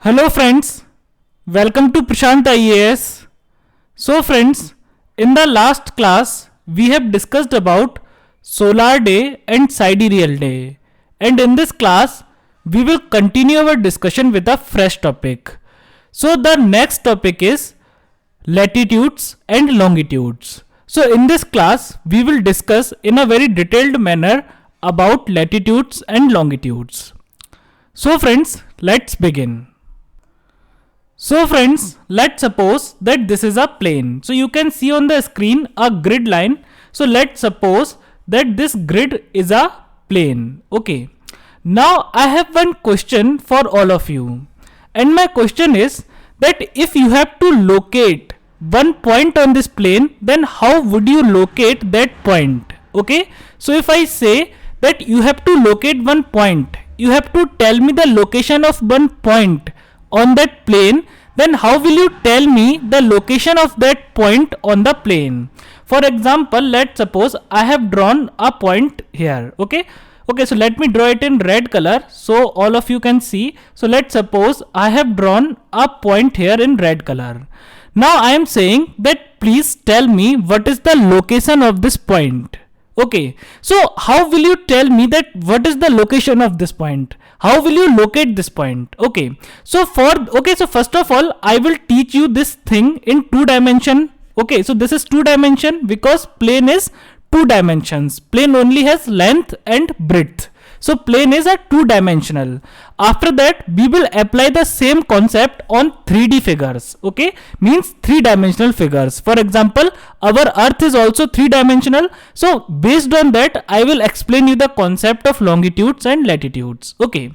Hello friends, welcome to Prashant IAS. So friends, in the last class we have discussed about solar day and sidereal day, and in this class we will continue our discussion with a fresh topic. So the next topic is latitudes and longitudes. So in this class we will discuss in a very detailed manner about latitudes and longitudes. So friends, let's begin. So friends, let's suppose that this is a plane. So you can see on the screen a grid line. So let's suppose that this grid is a plane. Okay. Now I have one question for all of you. And my question is that if you have to locate one point on this plane, then how would you locate that point? Okay. So if I say that you have to locate one point, you have to tell me the location of one point on that plane, then how will you tell me the location of that point on the plane? For example, let's suppose I have drawn a point here. Okay, so let me draw it in red color so all of you can see. So let's suppose I have drawn a point here in red color. Now I am saying that please tell me what is the location of this point. Okay, so how will you tell me that what is the location of this point? How will you locate this point? Okay, so first of all I will teach you this thing in 2 dimension. Okay, so this is 2 dimension because plane is 2 dimensions. Plane only has length and breadth. So plane is a 2 dimensional. After that we will apply the same concept on 3D figures. Okay, means 3 dimensional figures. For example, our earth is also 3 dimensional. So based on that I will explain you the concept of longitudes and latitudes. Okay.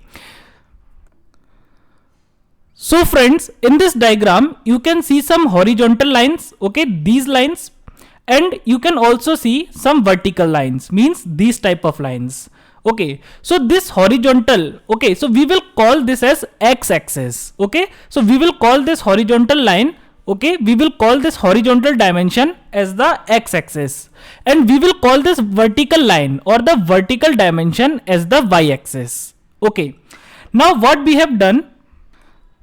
So friends, in this diagram you can see some horizontal lines. Okay, these lines, and you can also see some vertical lines, means these type of lines. Okay, so this horizontal, okay, so we will call this as x-axis. Okay, so we will call this horizontal line, okay, we will call this horizontal dimension as the x-axis, and we will call this vertical line or the vertical dimension as the y-axis. Okay, now what we have done,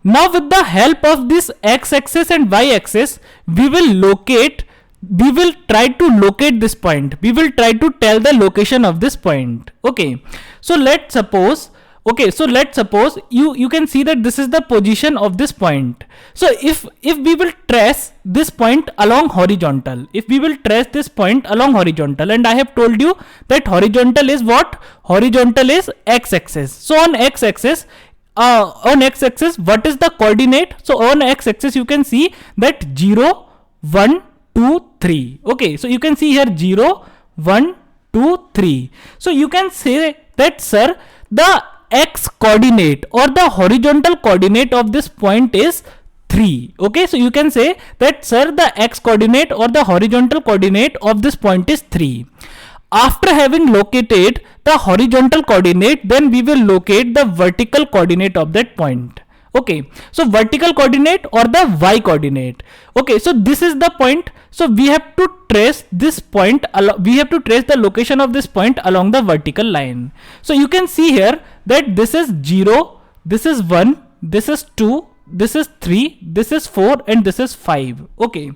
now with the help of this x-axis and y-axis we will try to locate this point. We will try to tell the location of this point. Okay, so let's suppose you can see that this is the position of this point. So if we will trace this point along horizontal, and I have told you that horizontal is what? Horizontal is x-axis. So on x-axis what is the coordinate? So on x-axis you can see that 0, 1, 2, 3. Okay, so you can see here 0, 1, 2, 3. So you can say that sir, the x coordinate or the horizontal coordinate of this point is 3. Okay, so you can say that sir, the x coordinate or the horizontal coordinate of this point is 3. After having located the horizontal coordinate, then we will locate the vertical coordinate of that point. Okay, so vertical coordinate or the y coordinate. Okay, so this is the point. So we have to trace this point, we have to trace the location of this point along the vertical line. So you can see here that this is 0, this is 1, this is 2, this is 3, this is 4, and this is 5. Okay,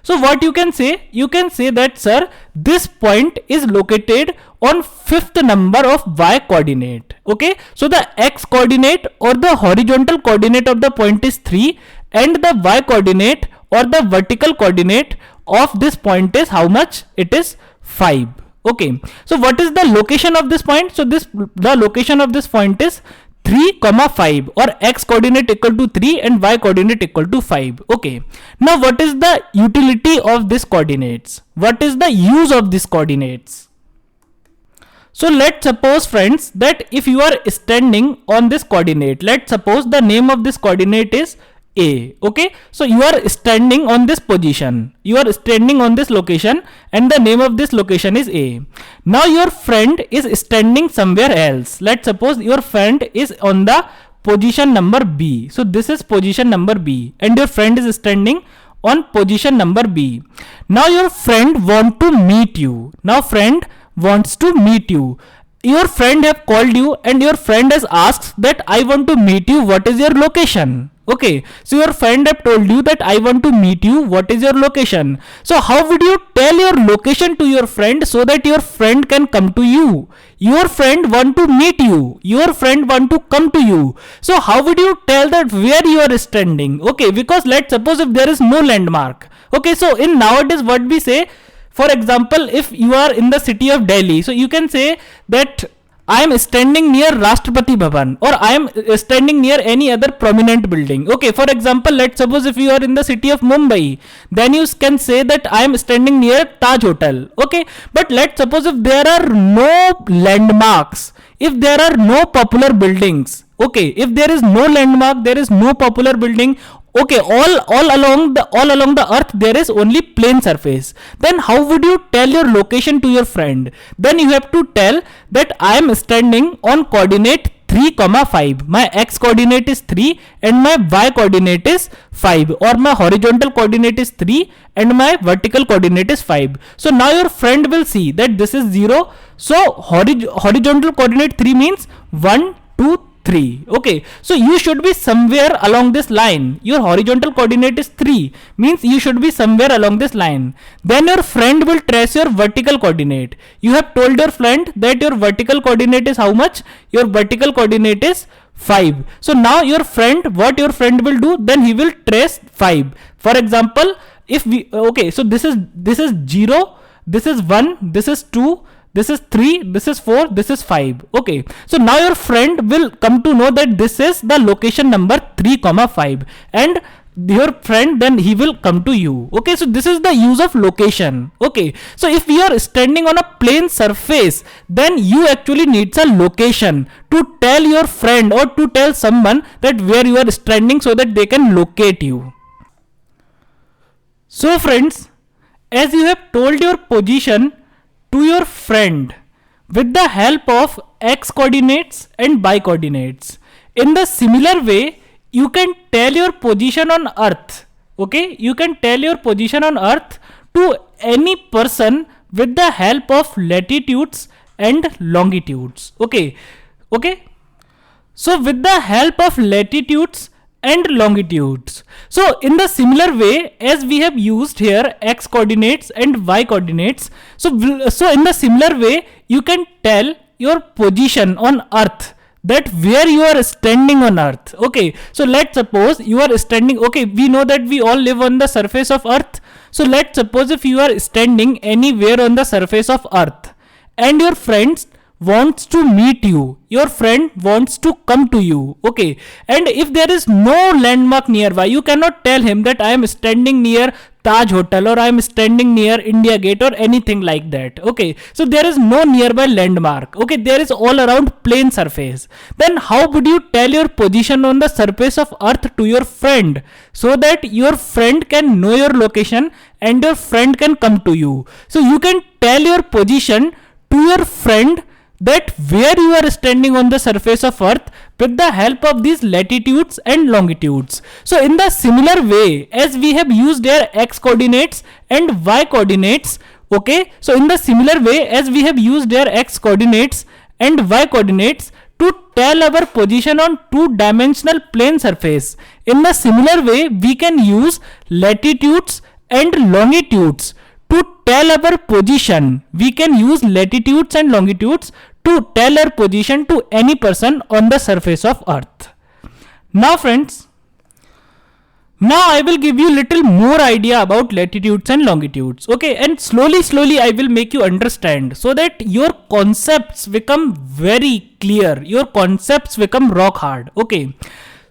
so what you can say? You can say that sir, this point is located on 5th number of y coordinate. Okay, so the x coordinate or the horizontal coordinate of the point is 3, and the y coordinate or the vertical coordinate of this point is how much? It is 5. Okay, so what is the location of this point? So the location of this point is 3, 5, or x coordinate equal to 3 and y coordinate equal to 5. Okay, now what is the utility of these coordinates? What is the use of these coordinates? So let's suppose friends that if you are standing on this coordinate, let's suppose the name of this coordinate is A. Okay, so you are standing on this position, you are standing on this location, and the name of this location is A. Now your friend is standing somewhere else. Let's suppose your friend is on the position number B. So this is position number B, and your friend is standing on position number B. Now your friend wants to meet you. Your friend have called you and your friend has asked that I want to meet you, what is your location? Okay, so your friend have told you that I want to meet you. What is your location? So how would you tell your location to your friend so that your friend can come to you? Your friend want to meet you. Your friend want to come to you. So how would you tell that where you are standing? Okay, because let's suppose if there is no landmark. Okay, so in nowadays what we say, for example, if you are in the city of Delhi, so you can say that I am standing near Rashtrapati Bhavan, or I am standing near any other prominent building. Okay, for example, let's suppose if you are in the city of Mumbai, then you can say that I am standing near Taj Hotel. Okay, but let's suppose if there are no landmarks, if there are no popular buildings, okay, if there is no landmark, there is no popular building, okay, all along the earth there is only plain surface, then how would you tell your location to your friend? Then you have to tell that I am standing on coordinate 3, 5. My x coordinate is 3 and my y coordinate is 5, or my horizontal coordinate is 3 and my vertical coordinate is 5. So now your friend will see that this is 0. So horizontal coordinate 3 means 1, 2, 3. Okay, so you should be somewhere along this line. Your horizontal coordinate is 3, means you should be somewhere along this line. Then your friend will trace your vertical coordinate. You have told your friend that your vertical coordinate is how much? Your vertical coordinate is 5. So now what your friend will do, then he will trace 5. For example, if we, okay, so this is 0, this is 1, this is 2, this is 3, this is 4, this is 5. Okay, so now your friend will come to know that this is the location number 3, 5, and your friend, then he will come to you. Okay, so this is the use of location. Okay, so if you are standing on a plain surface, then you actually needs a location to tell your friend or to tell someone that where you are standing so that they can locate you. So friends, as you have told your position to your friend with the help of x coordinates and y coordinates, in the similar way you can tell your position on earth. Okay, you can tell your position on earth to any person with the help of latitudes and longitudes. Okay, so with the help of latitudes and longitudes, so in the similar way as we have used here x coordinates and y coordinates, so in the similar way you can tell your position on earth, that where you are standing on earth. Okay, so let's suppose you are standing, okay, we know that we all live on the surface of earth. So let's suppose if you are standing anywhere on the surface of earth and your friends wants to meet you, your friend wants to come to you. Okay, and if there is no landmark nearby, you cannot tell him that I am standing near Taj Hotel or I am standing near India Gate or anything like that. Okay, so there is no nearby landmark. Okay, there is all around plain surface. Then how would you tell your position on the surface of earth to your friend so that your friend can know your location and your friend can come to you? So you can tell your position to your friend that where you are standing on the surface of earth with the help of these latitudes and longitudes. So in the similar way as we have used here x coordinates and y coordinates, okay, so in the similar way as we have used here x coordinates and y coordinates to tell our position on two-dimensional plane surface, in the similar way we can use latitudes and longitudes to tell our position. We can use latitudes and longitudes to tell our position to any person on the surface of earth. Now friends, now I will give you little more idea about latitudes and longitudes. Okay, and slowly I will make you understand so that your concepts become very clear, your concepts become rock hard. Okay,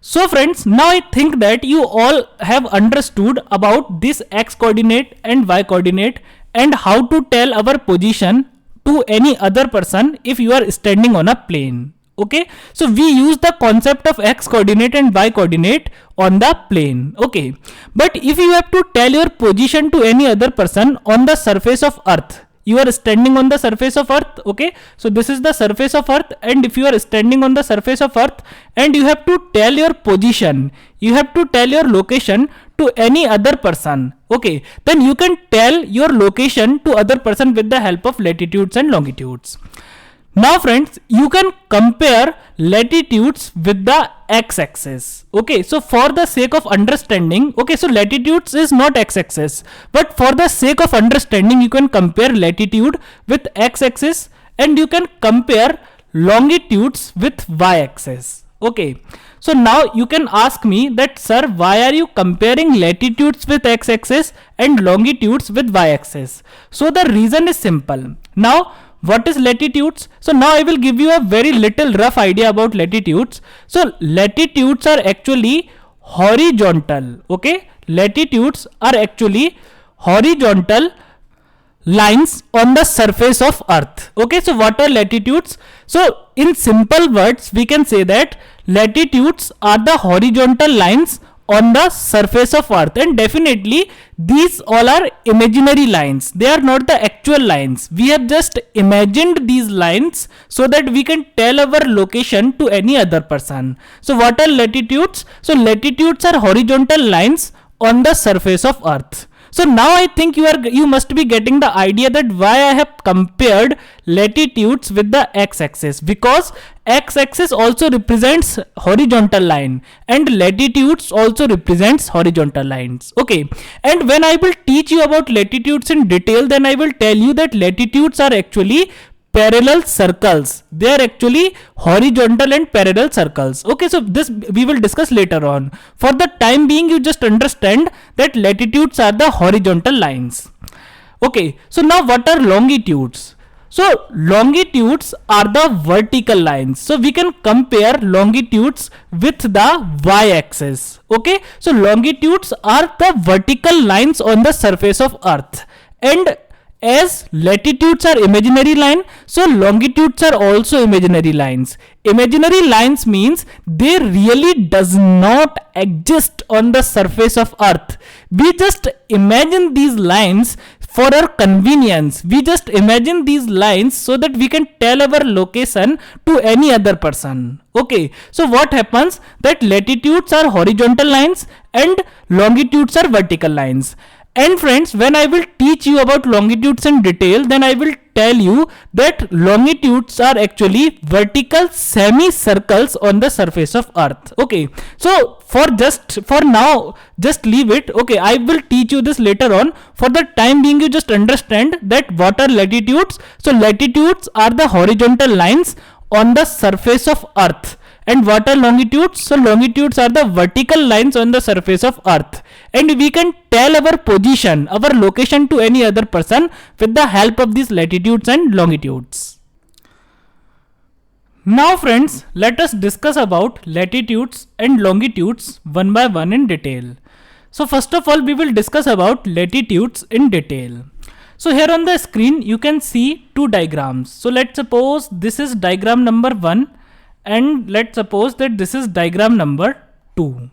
so friends, now I think that you all have understood about this x coordinate and y coordinate and how to tell our position to any other person if you are standing on a plane. Okay, so we use the concept of x coordinate and y coordinate on the plane. Okay, but if you have to tell your position to any other person on the surface of earth, you are standing on the surface of earth. Okay, so this is the surface of earth, and if you are standing on the surface of earth and you have to tell your position, you have to tell your location to any other person, okay, then you can tell your location to other person with the help of latitudes and longitudes. Now friends, you can compare latitudes with the x-axis. Okay, so for the sake of understanding, okay, so latitudes is not x-axis, but for the sake of understanding, you can compare latitude with x-axis and you can compare longitudes with y-axis. Okay, so now you can ask me that, sir, why are you comparing latitudes with x-axis and longitudes with y-axis? So the reason is simple. Now, what is latitudes? So now I will give you a very little rough idea about latitudes. So latitudes are actually horizontal. Okay, latitudes are actually horizontal lines on the surface of earth. Okay, so what are latitudes? So in simple words, we can say that latitudes are the horizontal lines on the surface of earth, and definitely these all are imaginary lines. They are not the actual lines. We have just imagined these lines so that we can tell our location to any other person. So what are latitudes? So latitudes are horizontal lines on the surface of earth. So now I think you must be getting the idea that why I have compared latitudes with the x-axis, because x-axis also represents horizontal line and latitudes also represents horizontal lines. Okay, and when I will teach you about latitudes in detail, then I will tell you that latitudes are actually parallel circles. They are actually horizontal and parallel circles. Okay, so this we will discuss later on. For the time being, you just understand that latitudes are the horizontal lines. Okay, so now what are longitudes? So longitudes are the vertical lines. So we can compare longitudes with the y-axis. Okay, so longitudes are the vertical lines on the surface of earth, and as latitudes are imaginary line, so longitudes are also imaginary lines. Imaginary lines means they really does not exist on the surface of earth. We just imagine these lines for our convenience. We just imagine these lines so that we can tell our location to any other person. Okay, so what happens that latitudes are horizontal lines and longitudes are vertical lines. And friends, when I will teach you about longitudes in detail, then I will tell you that longitudes are actually vertical semicircles on the surface of earth. Okay, so for now, just leave it. Okay, I will teach you this later on. For the time being, you just understand that what are latitudes. So latitudes are the horizontal lines on the surface of earth. And what are longitudes? So longitudes are the vertical lines on the surface of earth, and we can tell our position, our location to any other person with the help of these latitudes and longitudes. Now friends, let us discuss about latitudes and longitudes one by one in detail. So first of all, we will discuss about latitudes in detail. So here on the screen you can see two diagrams. So let's suppose this is diagram number 1, and let's suppose that this is diagram number 2.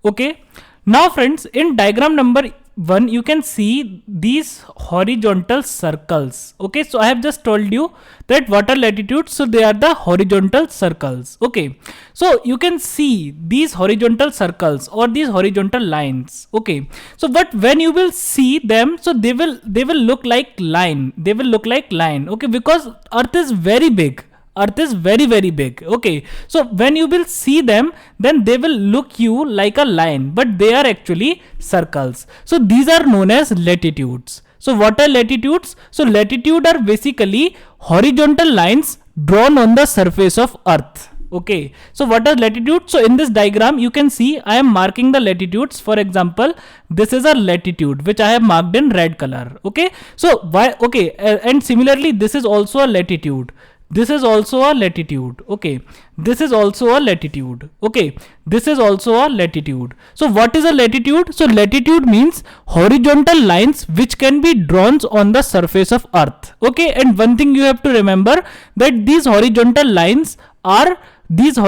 Okay, now friends, in diagram number 1 you can see these horizontal circles. Okay, so I have just told you that what are latitudes, so they are the horizontal circles. Okay, so you can see these horizontal circles or these horizontal lines. Okay, so but when you will see them, so they will look like line. They will look like line. Okay, because earth is very big. Earth is very big. Okay, so when you will see them, then they will look you like a line, but they are actually circles. So these are known as latitudes. So what are latitudes? So latitude are basically horizontal lines drawn on the surface of earth. Okay, so what are latitudes? So in this diagram you can see I am marking the latitudes. For example, this is a latitude which I have marked in red color. Okay, so why? Okay, and similarly this is also a latitude. This is also a latitude. Okay, this is also a latitude. Okay, this is also a latitude. So what is a latitude? So latitude means horizontal lines which can be drawn on the surface of earth. Okay, and one thing you have to remember, that these horizontal lines are what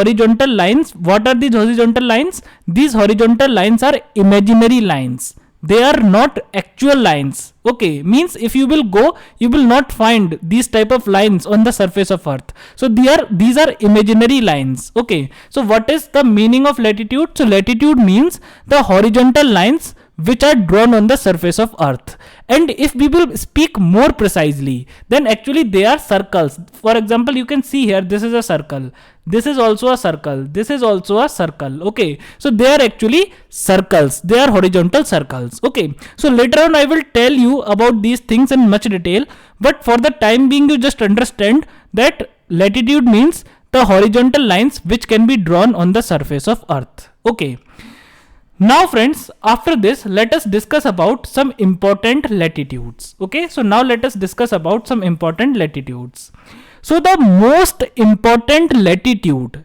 are these horizontal lines? These horizontal lines are imaginary lines. They are not actual lines. Okay, means if you will go, you will not find these type of lines on the surface of earth. So these are imaginary lines. Okay, so what is the meaning of latitude? So latitude means the horizontal lines which are drawn on the surface of earth. And if we will speak more precisely, then actually they are circles. For example, you can see here, this is a circle, this is also a circle, this is also a circle. Okay, so they are actually circles, they are horizontal circles. Okay, so later on I will tell you about these things in much detail, but for the time being you just understand that latitude means the horizontal lines which can be drawn on the surface of earth. Okay, now friends, after this let us discuss about some important latitudes. Okay, so now let us discuss about some important latitudes. So the most important latitude,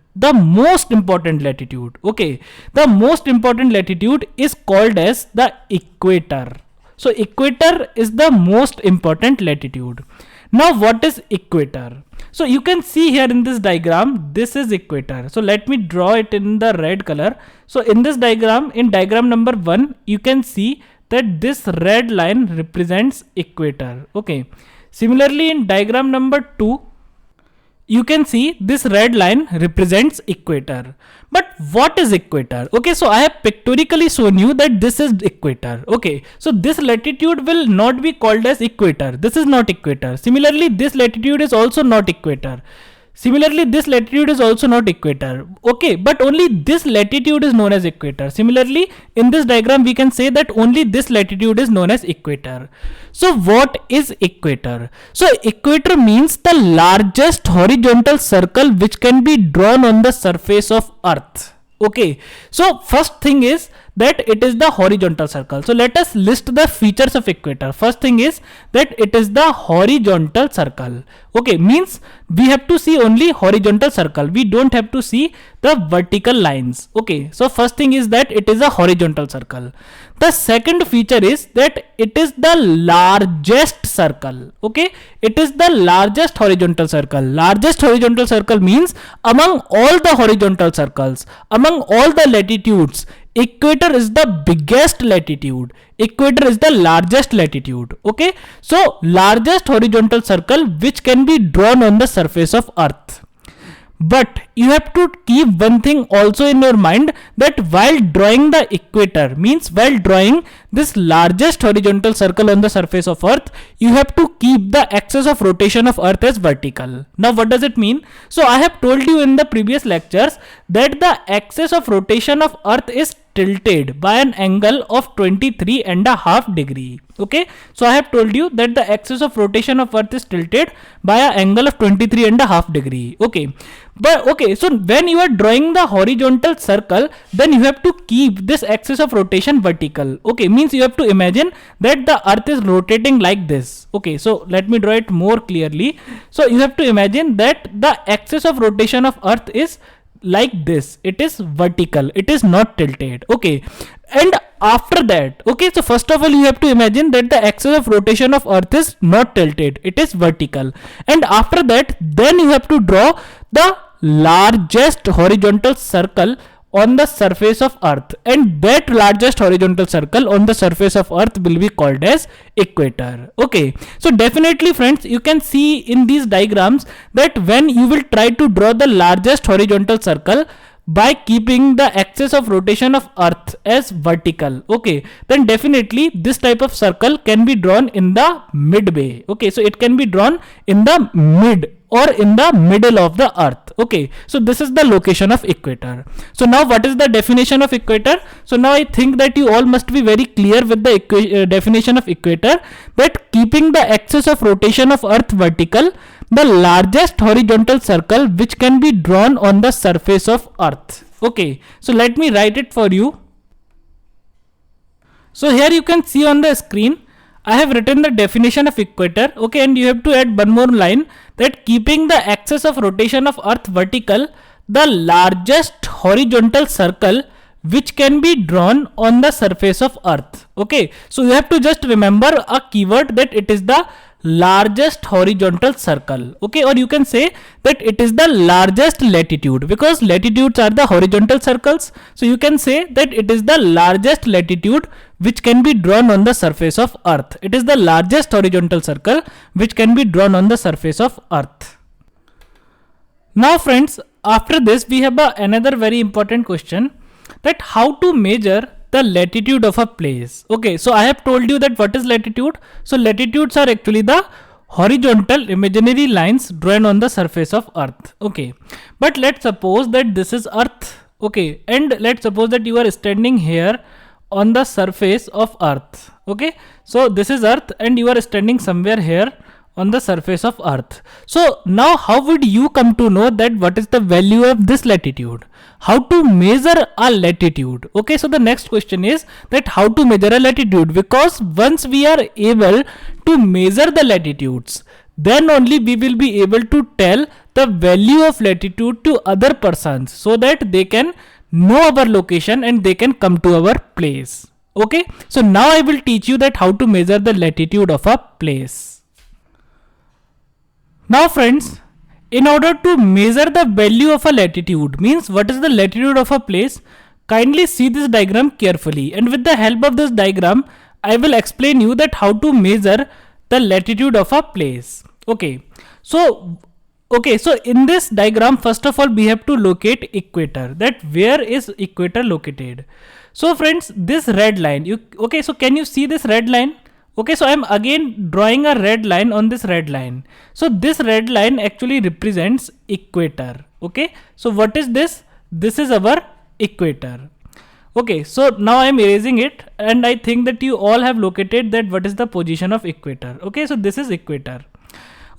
okay, the most important latitude is called as the equator. So equator is the most important latitude. Now what is equator? So you can see here in this diagram, this is equator. So let me draw it in the red color. So in this diagram, in diagram number 1, you can see that this red line represents equator. Okay. Similarly, in diagram number 2, you can see this red line represents equator. But what is equator? Okay, so I have pictorially shown you that this is equator. Okay, so this latitude will not be called as equator. This is not equator. Similarly, this latitude is also not equator. Similarly, this latitude is also not equator. Okay, but only this latitude is known as equator. Similarly, in this diagram, we can say that only this latitude is known as equator. So what is equator? So equator means the largest horizontal circle which can be drawn on the surface of earth. Okay, so first thing is that it is the horizontal circle. So let us list the features of equator. First thing is that it is the horizontal circle. Okay, means we have to see only horizontal circle. We don't have to see the vertical lines. Okay, so first thing is that it is a horizontal circle. The second feature is that it is the largest circle. Okay, it is the largest horizontal circle. Largest horizontal circle means among all the horizontal circles, among all the latitudes, equator is the biggest latitude. Equator is the largest latitude. Okay, so largest horizontal circle which can be drawn on the surface of earth. But you have to keep one thing also in your mind, that while drawing the equator, means while drawing this largest horizontal circle on the surface of earth, you have to keep the axis of rotation of earth as vertical. Now what does it mean? So I have told you in the previous lectures that the axis of rotation of earth is tilted by an angle of 23.5 degree. Okay, so I have told you that the axis of rotation of earth is tilted by an angle of 23.5 degree. Okay, but okay, so when you are drawing the horizontal circle, then you have to keep this axis of rotation vertical. Okay, means you have to imagine that the earth is rotating like this. Okay, so let me draw it more clearly. So you have to imagine that the axis of rotation of earth is like this. It is vertical, it is not tilted. Okay, and after that, okay, so first of all you have to imagine that the axis of rotation of earth is not tilted, it is vertical. And after that, then you have to draw the largest horizontal circle on the surface of earth, and that largest horizontal circle on the surface of earth will be called as equator. Okay, so definitely friends, you can see in these diagrams that when you will try to draw the largest horizontal circle by keeping the axis of rotation of earth as vertical, okay, then definitely this type of circle can be drawn in the midway. Okay, so it can be drawn in the mid or in the middle of the earth. Okay, so this is the location of equator. So now what is the definition of equator? So now I think that you all must be very clear with the definition of equator, that keeping the axis of rotation of earth vertical, the largest horizontal circle which can be drawn on the surface of earth. Okay, so let me write it for you. So here you can see on the screen, I have written the definition of equator. Okay, and you have to add one more line, that keeping the axis of rotation of earth vertical, the largest horizontal circle which can be drawn on the surface of earth. Okay, so you have to just remember a keyword, that it is the largest horizontal circle. Okay, or you can say that it is the largest latitude, because latitudes are the horizontal circles. So you can say that it is the largest latitude which can be drawn on the surface of earth. It is the largest horizontal circle which can be drawn on the surface of earth. Now friends, after this we have another very important question, that how to measure the the latitude of a place. Okay, so I have told you that what is latitude. So latitudes are actually the horizontal imaginary lines drawn on the surface of earth. Okay, but let's suppose that this is earth. Okay, and let's suppose that you are standing here on the surface of earth. Okay, so this is earth and you are standing somewhere here on the surface of earth. So now how would you come to know that what is the value of this latitude? How to measure a latitude? Okay, so the next question is that how to measure a latitude, because once we are able to measure the latitudes, then only we will be able to tell the value of latitude to other persons, so that they can know our location and they can come to our place. Okay, so now I will teach you that how to measure the latitude of a place. Now friends, in order to measure the value of a latitude, means what is the latitude of a place, kindly see this diagram carefully, and with the help of this diagram I will explain you that how to measure the latitude of a place. Okay, so in this diagram, first of all we have to locate equator, that where is equator located. So friends, this red line, so can you see this red line? Okay, so I am again drawing a red line on this red line. So this red line actually represents equator. Okay, so what is this? This is our equator. Okay, so now I am erasing it, and I think that you all have located that what is the position of equator. Okay, so this is equator.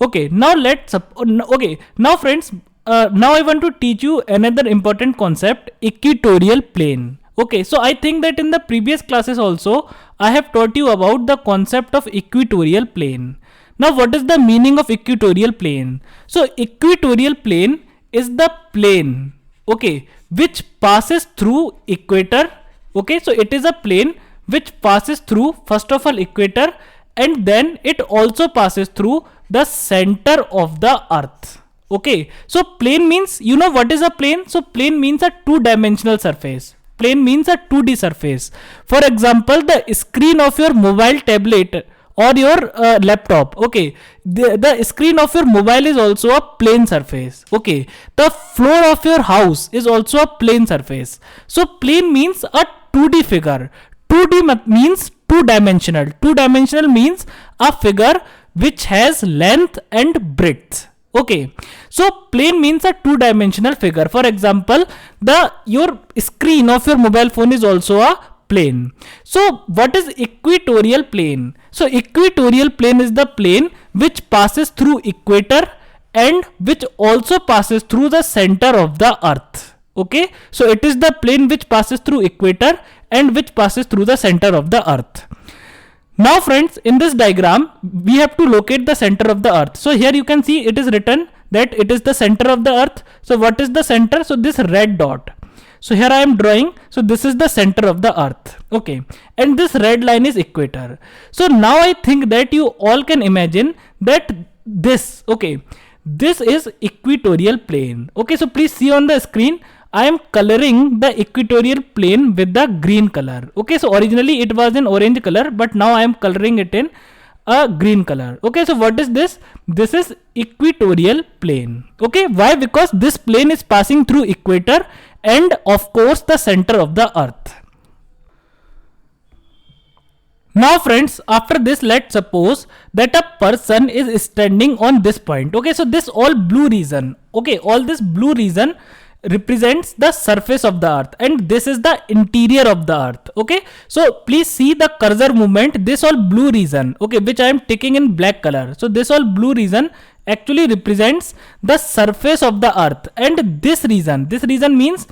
Okay, now now friends, now I want to teach you another important concept, equatorial plane. Okay, so I think that in the previous classes also I have taught you about the concept of equatorial plane. Now what is the meaning of equatorial plane? So equatorial plane is the plane, okay, which passes through equator. Okay, so it is a plane which passes through first of all equator, and then it also passes through the center of the earth. Okay, so plane means, you know what is a plane? So plane means a two-dimensional surface. Plane means a 2D surface. For example, the screen of your mobile tablet or your laptop. Okay, the screen of your mobile is also a plane surface. Okay, the floor of your house is also a plane surface. So plane means a 2D figure. 2D means two-dimensional. Two-dimensional means a figure which has length and breadth. Okay, so plane means a two-dimensional figure. For example, your screen of your mobile phone is also a plane. So what is equatorial plane? So equatorial plane is the plane which passes through equator and which also passes through the center of the earth. Okay, so it is the plane which passes through equator and which passes through the center of the earth. Now friends, in this diagram we have to locate the center of the earth. So here you can see it is written that it is the center of the earth. So what is the center? So this red dot. So here I am drawing. So this is the center of the earth. Okay, and this red line is equator. So now I think that you all can imagine that this, okay, this is equatorial plane. Okay, so please see on the screen, I am coloring the equatorial plane with the green color. Okay, so originally it was in orange color, but now I am coloring it in a green color. Okay, so what is this? This is equatorial plane. Okay, why? Because this plane is passing through equator and of course the center of the earth. Now friends, after this, let's suppose that a person is standing on this point. Okay, so this all blue region, okay, all this blue region represents the surface of the earth, and this is the interior of the earth. Okay, so please see the cursor movement. This all blue region, okay, which I am taking in black color. So this all blue region actually represents the surface of the earth, and this region means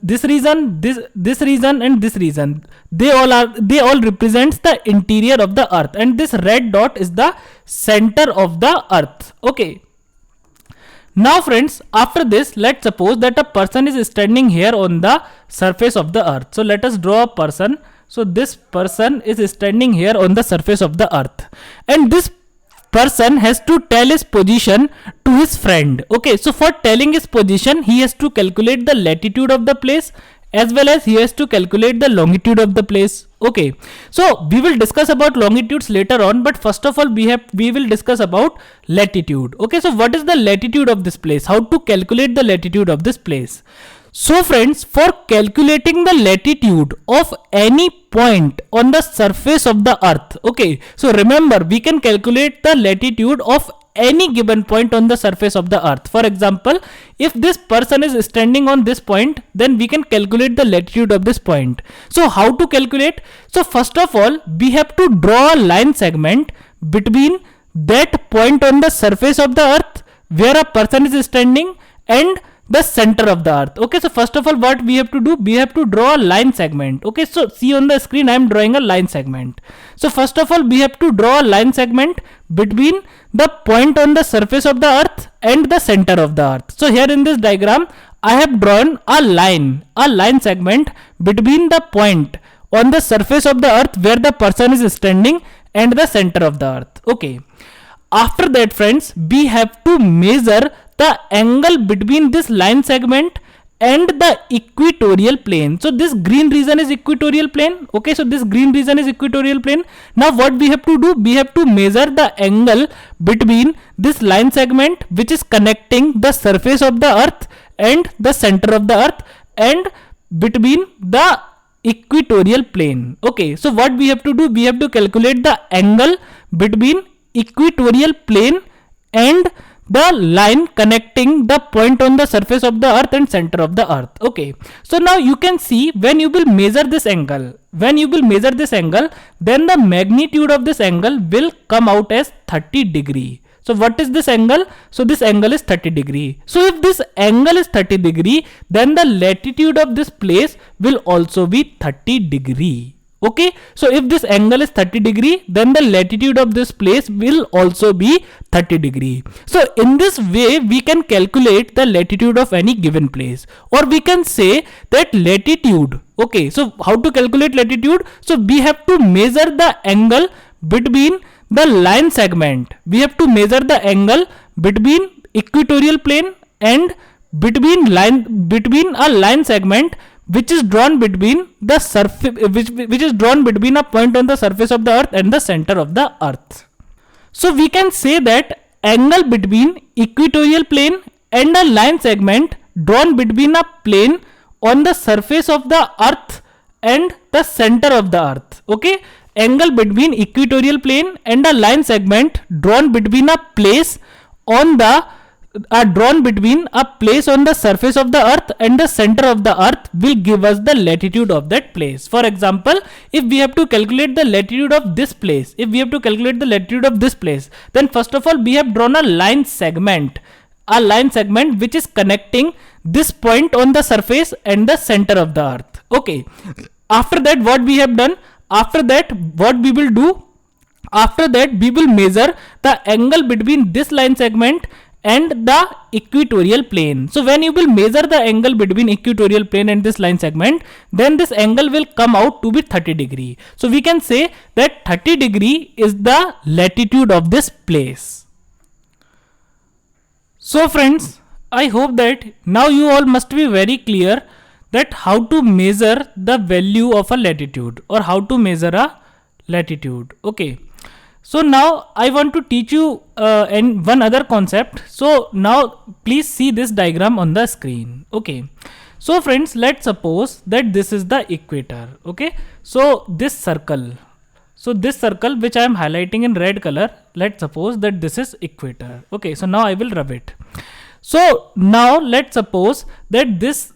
this region, this region, and this region, they all represents the interior of the earth, and this red dot is the center of the earth. Okay. Now friends, after this, let's suppose that a person is standing here on the surface of the earth. So let us draw a person. So this person is standing here on the surface of the earth, and this person has to tell his position to his friend. Okay, so for telling his position, he has to calculate the latitude of the place as well as he has to calculate the longitude of the place. Okay, so we will discuss about longitudes later on, but first of all we will discuss about latitude. Okay, so what is the latitude of this place? How to calculate the latitude of this place? So friends, for calculating the latitude of any point on the surface of the earth, okay, so remember we can calculate the latitude of any given point on the surface of the earth. For example, if this person is standing on this point, then we can calculate the latitude of this point. So how to calculate? So first of all, we have to draw a line segment between that point on the surface of the earth where a person is standing and the center of the earth. Okay, so first of all, what we have to do, we have to draw a line segment. Okay, so see on the screen, I am drawing a line segment. So first of all, we have to draw a line segment between the point on the surface of the earth and the center of the earth. So here in this diagram, I have drawn a line segment between the point on the surface of the earth where the person is standing and the center of the earth. Okay, after that friends, we have to measure the angle between this line segment and the equatorial plane. So this green region is equatorial plane. Okay, so this green region is equatorial plane. Now what we have to do, we have to measure the angle between this line segment which is connecting the surface of the earth and the center of the earth and between the equatorial plane. Okay, so what we have to do, we have to calculate the angle between equatorial plane and the line connecting the point on the surface of the earth and center of the earth. Okay, so now you can see when you will measure this angle, then the magnitude of this angle will come out as 30 degree. So what is this angle? So this angle is 30 degree. So if this angle is 30 degree, then the latitude of this place will also be 30 degree. Okay, so if this angle is 30 degree, then the latitude of this place will also be 30 degree. So in this way, we can calculate the latitude of any given place, or we can say that latitude. Okay, so how to calculate latitude? So we have to measure the angle between the line segment. We have to measure the angle between equatorial plane and between a line segment which is drawn between the surface, which is drawn between a point on the surface of the earth and the center of the earth. So we can say that angle between equatorial plane and a line segment drawn between a plane on the surface of the earth and the center of the earth. Okay, angle between equatorial plane and a line segment drawn between a place on the on the surface of the earth and the center of the earth will give us the latitude of that place. For example, if we have to calculate the latitude of this place, then first of all we have drawn a line segment which is connecting this point on the surface and the center of the earth. Okay, after that what we have done, after that we will measure the angle between this line segment and the equatorial plane. So when you will measure the angle between equatorial plane and this line segment, then this angle will come out to be 30 degree. So we can say that 30 degree is the latitude of this place. So friends, I hope that now you all must be very clear that how to measure the value of a latitude or how to measure a latitude. Okay. So now I want to teach you one other concept. So now please see this diagram on the screen. Okay. So friends, let's suppose that this is the equator. Okay. So this circle which I am highlighting in red color, let's suppose that this is equator. Okay. So now I will rub it. So now let's suppose that this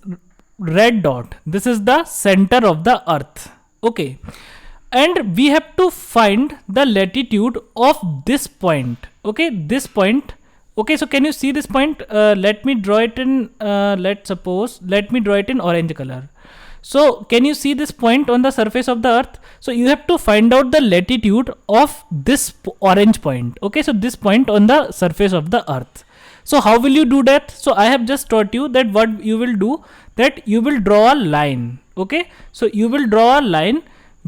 red dot, this is the center of the earth. Okay. And we have to find the latitude of this point. Okay, this point. Okay, so can you see this point? Let me draw it in, let me draw it in orange color. So can you see this point on the surface of the earth? So you have to find out the latitude of this orange point. Okay, so this point on the surface of the earth. So how will you do that? So I have just taught you that what you will do, that you will draw a line. Okay, so you will draw a line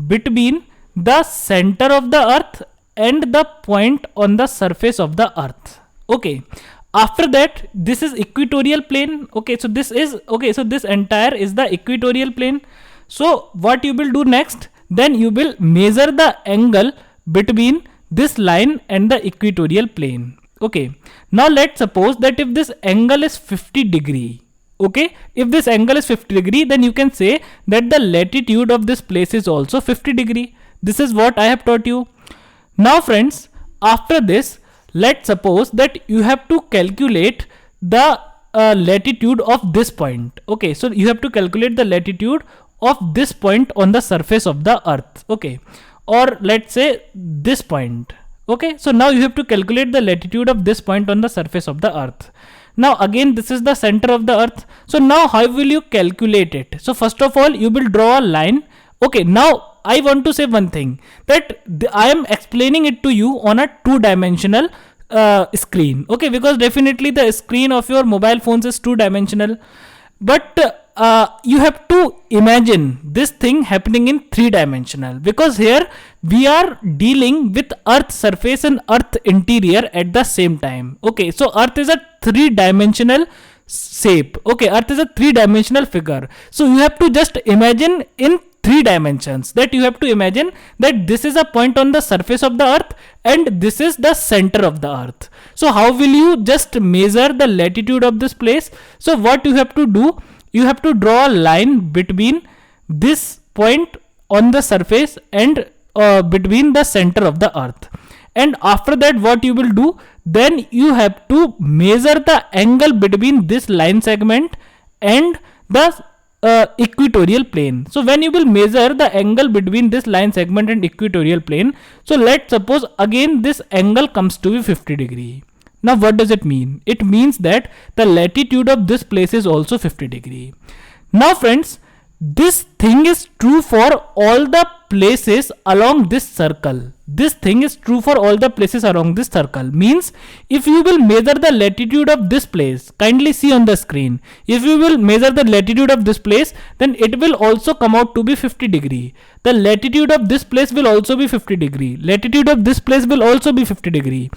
between the center of the earth and the point on the surface of the earth. Okay, after that this is equatorial plane. Okay, so this entire is the equatorial plane. So what you will do next, then you will measure the angle between this line and the equatorial plane. Okay, now let's suppose that if this angle is 50 degree, Okay, if this angle is 50 degree, then you can say that the latitude of this place is also 50 degree. This is what I have taught you. Now friends, after this, let's suppose that you have to calculate the latitude of this point. Okay, so you have to calculate the latitude of this point on the surface of the earth. Okay, or let's say this point. Okay, so now you have to calculate the latitude of this point on the surface of the earth. Now again, this is the center of the earth. So now how will you calculate it? So first of all, you will draw a line. Okay, now I want to say one thing, that I am explaining it to you on a two-dimensional screen. Okay, because definitely the screen of your mobile phones is two-dimensional. But you have to imagine this thing happening in three-dimensional, because here we are dealing with earth surface and earth interior at the same time. Okay, so earth is a three-dimensional shape. Okay, earth is a three-dimensional figure. So you have to just imagine in three dimensions, that you have to imagine that this is a point on the surface of the earth and this is the center of the earth. So how will you just measure the latitude of this place? So what you have to do, you have to draw a line between this point on the surface and between the center of the earth. And after that, what you will do, then you have to measure the angle between this line segment and the equatorial plane. So when you will measure the angle between this line segment and equatorial plane, so let's suppose again this angle comes to be 50 degree. Now what does it mean? It means that the latitude of this place is also 50 degree. Now friends, this thing is true for all the places along this circle. This thing is true for all the places along this circle. Means if you will measure the latitude of this place, kindly see on the screen. If you will measure the latitude of this place, then it will also come out to be 50 degree. The latitude of this place will also be 50 degree. Latitude of this place will also be 50 degree.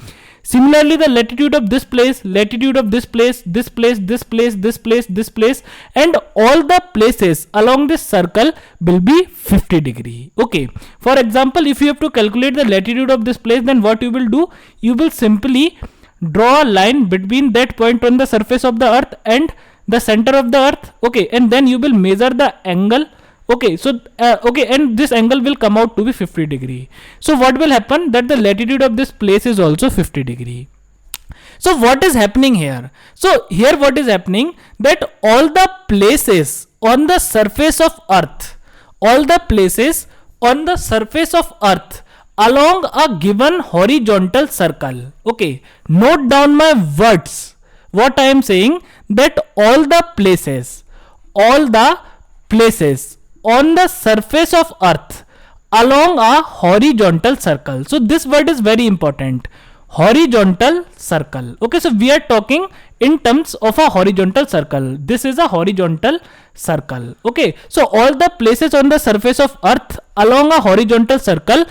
Similarly, the latitude of this place, latitude of this place, this place, this place, this place, this place, and all the places along this circle will be 50 degree. Okay. For example, if you have to calculate the latitude of this place, then what you will do? You will simply draw a line between that point on the surface of the earth and the center of the earth. Okay. And then you will measure the angle. Okay, so and this angle will come out to be 50 degree. So what will happen, that the latitude of this place is also 50 degree. So what is happening here? So here what is happening, that all the places on the surface of earth, all the places on the surface of earth along a given horizontal circle. Okay, note down my words. What I am saying, that all the places on the surface of earth along a horizontal circle. So this word is very important. Horizontal circle. Okay, so we are talking in terms of a horizontal circle. This is a horizontal circle. Okay, so all the places on the surface of earth along a horizontal circle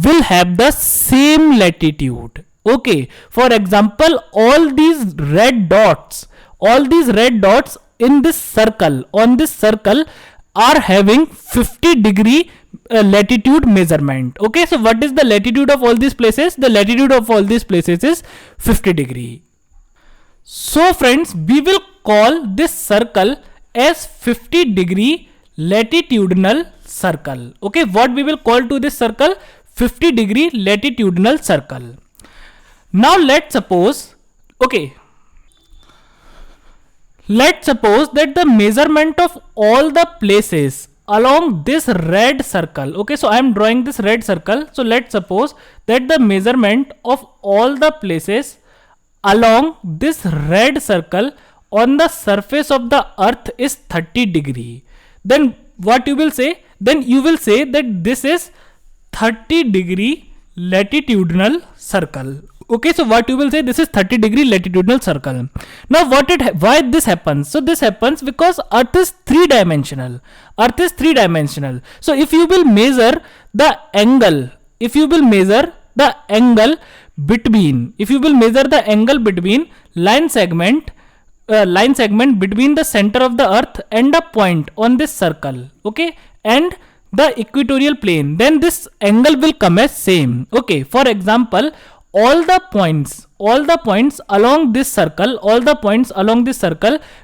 will have the same latitude. Okay, for example, all these red dots in this circle, on this circle, are having 50 degree latitude measurement. Okay, so what is the latitude of all these places? The latitude of all these places is 50 degree. So friends, we will call this circle as 50 degree latitudinal circle. Okay, what we will call to this circle? 50 degree latitudinal circle. Now let's suppose, let's suppose that the measurement of all the places along this red circle. Okay, so I am drawing this red circle. So let's suppose that the measurement of all the places along this red circle on the surface of the earth is 30 degree. Then what you will say? Then you will say that this is 30 degree latitudinal circle. Okay, so what you will say, this is 30 degree latitudinal circle. Now why this happens? So this happens because earth is three dimensional. Earth is three dimensional. So if you will measure the angle, between line segment between the center of the earth and a point on this circle, okay, and the equatorial plane, then this angle will come as same. Okay, for example, all the points along this circle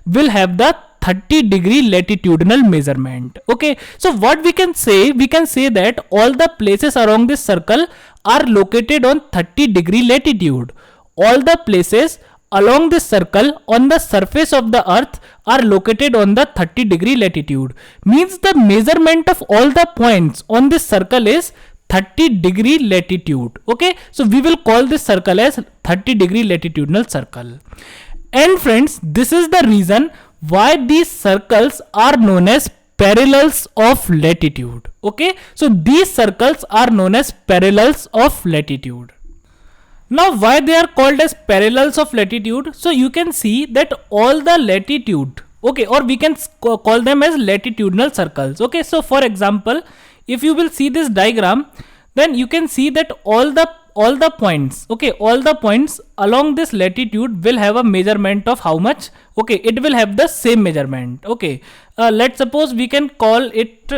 will have the 30 degree latitudinal measurement. Okay, so what we can say that all the places around this circle are located on 30 degree latitude. All the places along this circle on the surface of the earth are located on the 30 degree latitude. Means the measurement of all the points on this circle is 30 degree latitude. Okay, so we will call this circle as 30 degree latitudinal circle. And friends, this is the reason why these circles are known as parallels of latitude. Okay, so these circles are known as parallels of latitude. Now, why they are called as parallels of latitude? So you can see that all the latitude, okay, or we can call them as latitudinal circles. Okay, so for example, if you will see this diagram, then you can see that all the points, okay, all the points along this latitude will have a measurement of how much? Okay, it will have the same measurement. Okay, let's suppose we can call it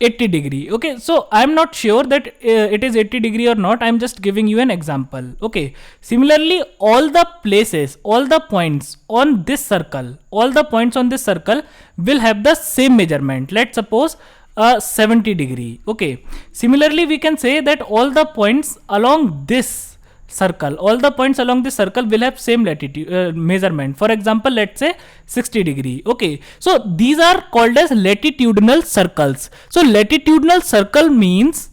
80 degree. Okay, so I'm not sure that it is 80 degree or not. I'm just giving you an example. Okay, similarly, all the places, all the points on this circle, all the points on this circle will have the same measurement. Let's suppose 70 degree. Okay, similarly, we can say that all the points along this circle, all the points along this circle will have same latitude measurement. For example, let's say 60 degree. Okay, so these are called as latitudinal circles. So latitudinal circle means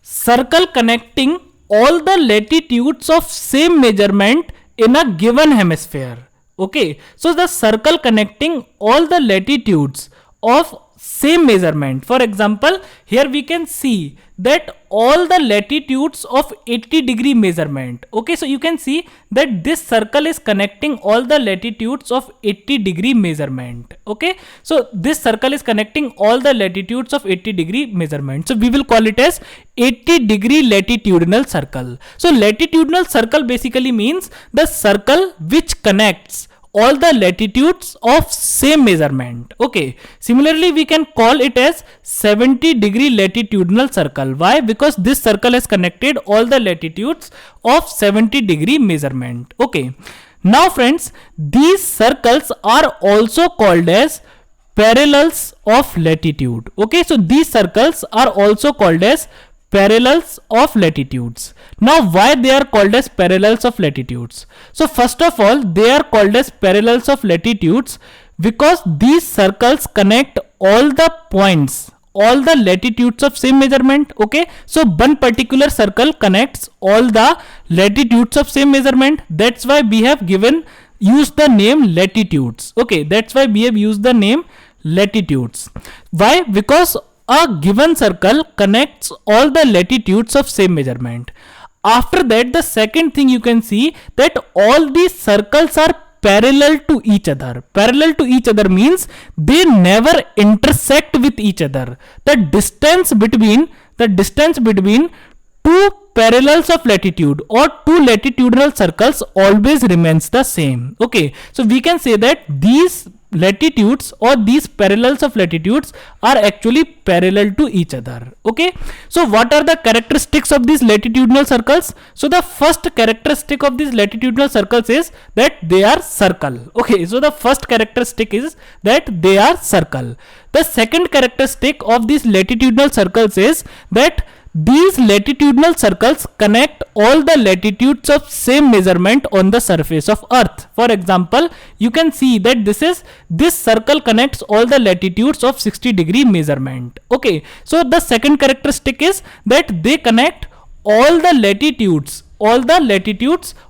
circle connecting all the latitudes of same measurement in a given hemisphere. Okay, so the circle connecting all the latitudes of same measurement. For example, here we can see that all the latitudes of 80 degree measurement. Okay, so you can see that this circle is connecting all the latitudes of 80 degree measurement. Okay, so this circle is connecting all the latitudes of 80 degree measurement. So we will call it as 80 degree latitudinal circle. So latitudinal circle basically means the circle which connects all the latitudes of same measurement. Okay, similarly we can call it as 70 degree latitudinal circle. Why? Because this circle has connected all the latitudes of 70 degree measurement. Okay, now friends, these circles are also called as parallels of latitude. Okay, so these circles are also called as parallels of latitudes. Now, why they are called as parallels of latitudes? So first of all, they are called as parallels of latitudes because these circles connect all the points, all the latitudes of same measurement. Okay, so one particular circle connects all the latitudes of same measurement. That's why we have used the name latitudes. Okay, that's why we have used the name latitudes. Why? Because a given circle connects all the latitudes of same measurement. After that, the second thing you can see that all these circles are parallel to each other. Parallel to each other means they never intersect with each other. The distance between two parallels of latitude or two latitudinal circles always remains the same. Okay, so we can say that these latitudes or these parallels of latitudes are actually parallel to each other. Okay, so what are the characteristics of these latitudinal circles? So the first characteristic of these latitudinal circles is that they are circle. Okay, so the first characteristic is that they are circle. The second characteristic of these latitudinal circles is that these latitudinal circles connect all the latitudes of same measurement on the surface of Earth. For example, you can see that this circle connects all the latitudes of 60 degree measurement. Okay, so the second characteristic is that they connect all the latitudes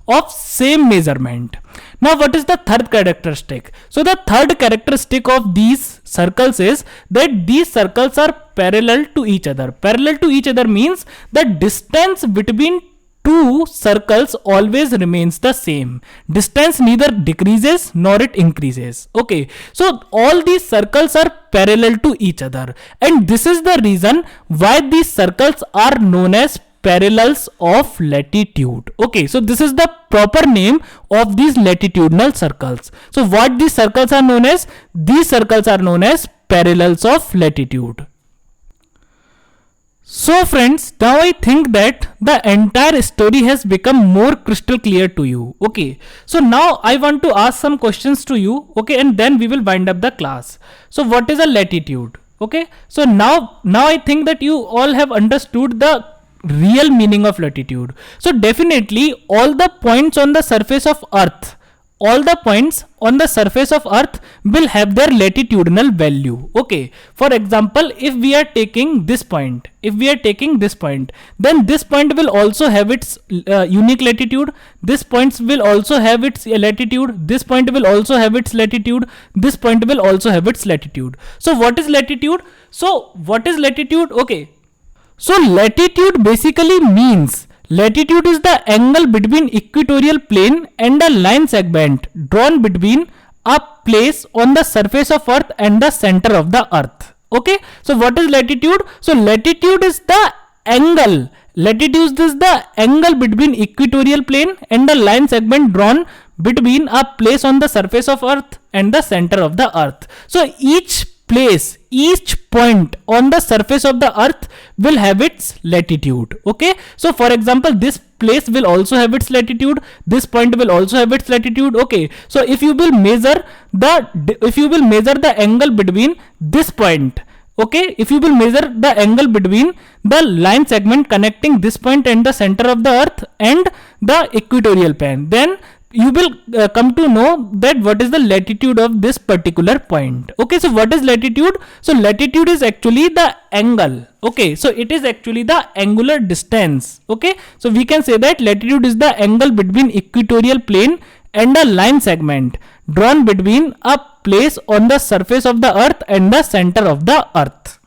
of same measurement. Now, what is the third characteristic? So the third characteristic of these circles is that these circles are parallel to each other. Parallel to each other means the distance between two circles always remains the same. Distance neither decreases nor it increases. Okay, so all these circles are parallel to each other, and this is the reason why these circles are known as parallels of latitude. Okay, so this is the proper name of these latitudinal circles. So what these circles are known as? These circles are known as parallels of latitude. So friends, now I think that the entire story has become more crystal clear to you. Okay, so now I want to ask some questions to you. Okay, and then we will wind up the class. So what is a latitude? Okay, so now I think that you all have understood the real meaning of latitude. So definitely all the points on the surface of earth, all the points on the surface of earth will have their latitudinal value. Okay, for example, if we are taking this point, then this point will also have its unique latitude, this points will also have its latitude, this point will also have its latitude, this point will also have its latitude. So what is latitude? Okay, so latitude basically means, latitude is the angle between equatorial plane and a line segment drawn between a place on the surface of earth and the center of the earth. Okay, so what is latitude? So latitude is the angle, between equatorial plane and the line segment drawn between a place on the surface of earth and the center of the earth. So each point on the surface of the earth will have its latitude. Okay, so for example, this place will also have its latitude, this point will also have its latitude. Okay, so if you will measure the angle between this point, okay, if you will measure the angle between the line segment connecting this point and the center of the earth and the equatorial plane, then you will come to know that what is the latitude of this particular point. Okay, so what is latitude? So latitude is actually the angle. Okay, so it is actually the angular distance. Okay, so we can say that latitude is the angle between equatorial plane and a line segment drawn between a place on the surface of the earth and the center of the earth.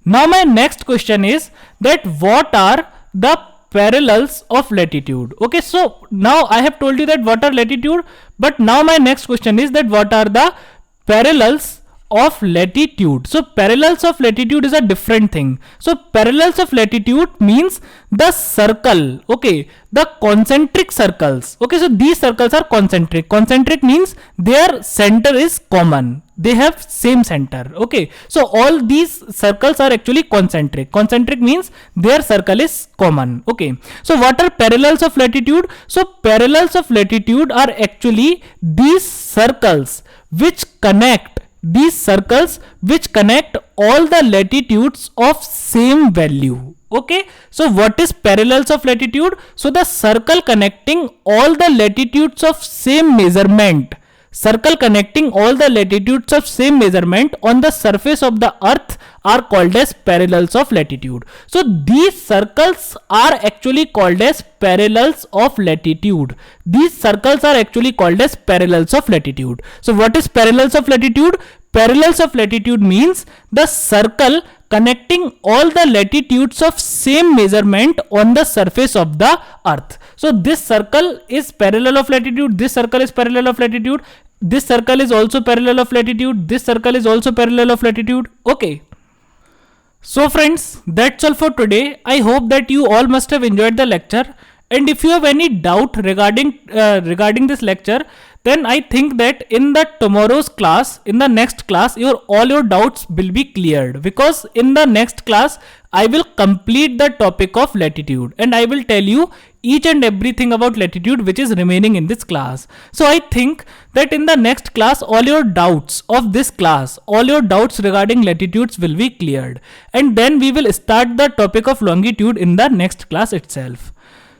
Now my next question is that what are the parallels of latitude? Okay, so now I have told you that what are latitude, but now my next question is that what are the parallels of latitude? So parallels of latitude is a different thing. So parallels of latitude means the circle, okay, the concentric circles. Okay, so these circles are concentric. Concentric means their center is common, they have same center. Okay, so all these circles are actually concentric. Concentric means their circle is common. Okay, so what are parallels of latitude? So parallels of latitude are actually these circles which connect all the latitudes of same value. Okay, so what is parallels of latitude? So the circle connecting all the latitudes of same measurement, on the surface of the earth are called as parallels of latitude. So these circles are actually called as parallels of latitude. So what is parallels of latitude? Parallels of latitude means the circle connecting all the latitudes of same measurement on the surface of the earth. So this circle is parallel of latitude, this circle is parallel of latitude, this circle is also parallel of latitude, this circle is also parallel of latitude. Okay, so friends, that's all for today. I hope that you all must have enjoyed the lecture, and if you have any doubt regarding this lecture, then I think that in the next class, all your doubts will be cleared, because in the next class I will complete the topic of latitude and I will tell you each and everything about latitude which is remaining in this class. So I think that in the next class, all your doubts regarding latitudes will be cleared, and then we will start the topic of longitude in the next class itself.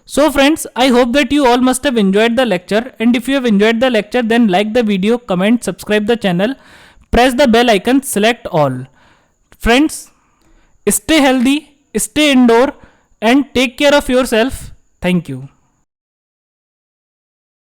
So friends, I hope that you all must have enjoyed the lecture, and if you have enjoyed the lecture, then like the video, comment, subscribe the channel, press the bell icon, select all. Friends, stay healthy, stay indoor, and take care of yourself. Thank you.